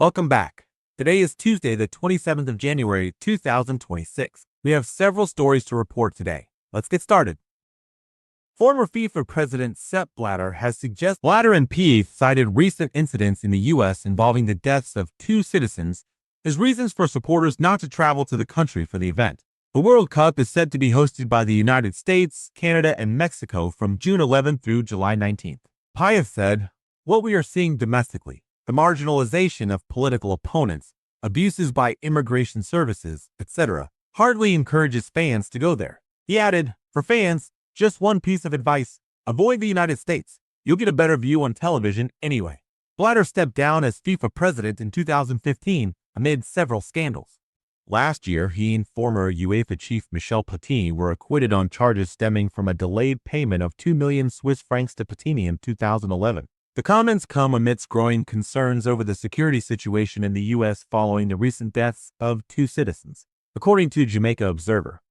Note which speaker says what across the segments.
Speaker 1: Welcome back. Today is Tuesday, the 27th of January, 2026. We have several stories to report today. Let's get started. Former FIFA President Sepp Blatter has suggested Blatter and P cited recent incidents in the U.S. involving the deaths of two citizens as reasons for supporters not to travel to the country for the event. The World Cup is said to be hosted by the United States, Canada, and Mexico from June 11th through July 19th. Piaf said, "What we are seeing domestically, the marginalization of political opponents, abuses by immigration services, etc., hardly encourages fans to go there." He added, "For fans, just one piece of advice: avoid the United States. You'll get a better view on television anyway." Blatter stepped down as FIFA president in 2015 amid several scandals. Last year, he and former UEFA chief Michel Platini were acquitted on charges stemming from a delayed payment of 2 million Swiss francs to Platini in 2011. The comments come amidst growing concerns over the security situation in the U.S. following the recent deaths of two citizens, according to Jamaica Observer.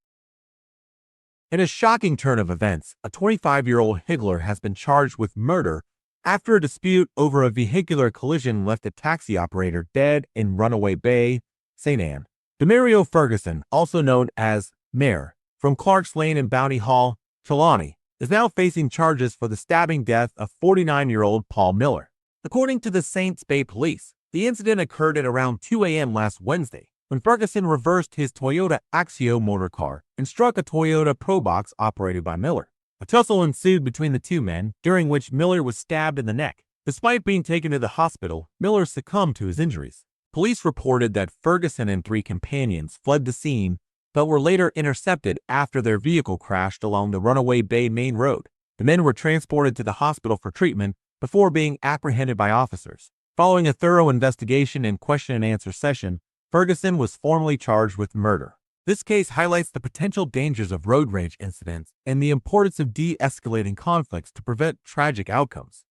Speaker 1: In a shocking turn of events, a 25-year-old higgler has been charged with murder after a dispute over a vehicular collision left a taxi operator dead in Runaway Bay, St. Anne. Demario Ferguson, also known as Mayor, from Clark's Lane in Bounty Hall, Trelawney, is now facing charges for the stabbing death of 49-year-old Paul Miller. According to the Saints Bay Police, the incident occurred at around 2 a.m. last Wednesday, when Ferguson reversed his Toyota Axio motor car and struck a Toyota Probox operated by Miller. A tussle ensued between the two men, during which Miller was stabbed in the neck. Despite being taken to the hospital, Miller succumbed to his injuries. Police reported that Ferguson and three companions fled the scene, but were later intercepted after their vehicle crashed along the Runaway Bay main road. The men were transported to the hospital for treatment before being apprehended by officers. Following a thorough investigation and question-and-answer session, Ferguson was formally charged with murder. This case highlights the potential dangers of road rage incidents and the importance of de-escalating conflicts to prevent tragic outcomes.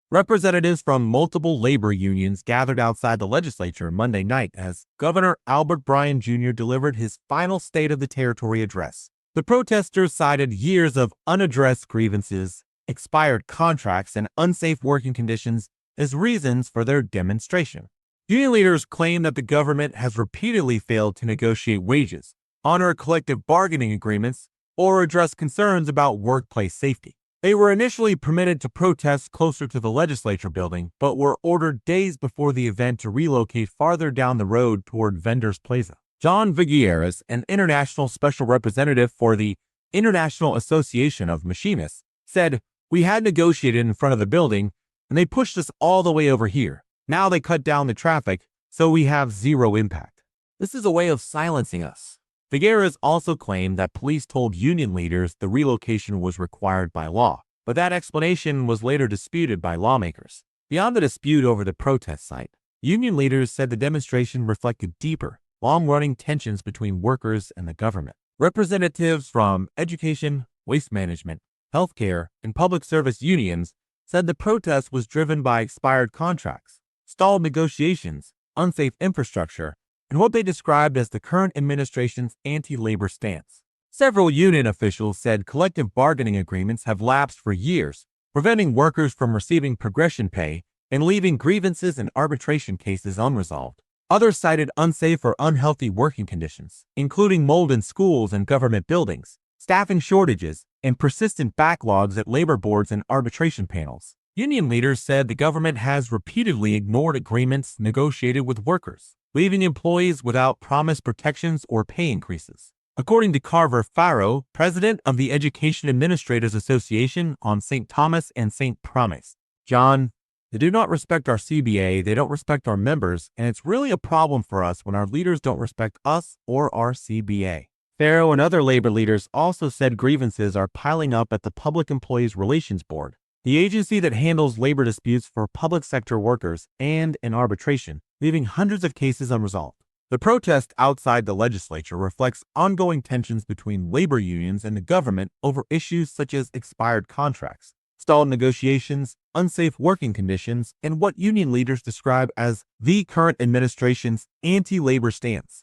Speaker 1: Representatives from multiple labor unions gathered outside the legislature Monday night as Governor Albert Bryan Jr. delivered his final State of the Territory address. The protesters cited years of unaddressed grievances, expired contracts, and unsafe working conditions as reasons for their demonstration. Union leaders claim that the government has repeatedly failed to negotiate wages, honor collective bargaining agreements, or address concerns about workplace safety. They were initially permitted to protest closer to the legislature building, but were ordered days before the event to relocate farther down the road toward Vendors Plaza. John Vigueras, an international special representative for the International Association of Machinists, said, "We had negotiated in front of the building, and they pushed us all the way over here. Now they cut down the traffic, so we have zero impact. This is a way of silencing us." Figueres also claimed that police told union leaders the relocation was required by law, but that explanation was later disputed by lawmakers. Beyond the dispute over the protest site, union leaders said the demonstration reflected deeper, long-running tensions between workers and the government. Representatives from education, waste management, healthcare, and public service unions said the protest was driven by expired contracts, stalled negotiations, unsafe infrastructure, and what they described as the current administration's anti-labor stance. Several union officials said collective bargaining agreements have lapsed for years, preventing workers from receiving progression pay and leaving grievances and arbitration cases unresolved. Others cited unsafe or unhealthy working conditions, including mold in schools and government buildings, staffing shortages, and persistent backlogs at labor boards and arbitration panels. Union leaders said the government has repeatedly ignored agreements negotiated with workers, leaving employees without promised protections or pay increases. According to Carver Farrow, president of the Education Administrators Association on St. Thomas and St. Promise, "John, they do not respect our CBA, they don't respect our members, and it's really a problem for us when our leaders don't respect us or our CBA." Farrow and other labor leaders also said grievances are piling up at the Public Employees Relations Board, the agency that handles labor disputes for public sector workers and in arbitration, leaving hundreds of cases unresolved. The protest outside the legislature reflects ongoing tensions between labor unions and the government over issues such as expired contracts, stalled negotiations, unsafe working conditions, and what union leaders describe as the current administration's anti-labor stance.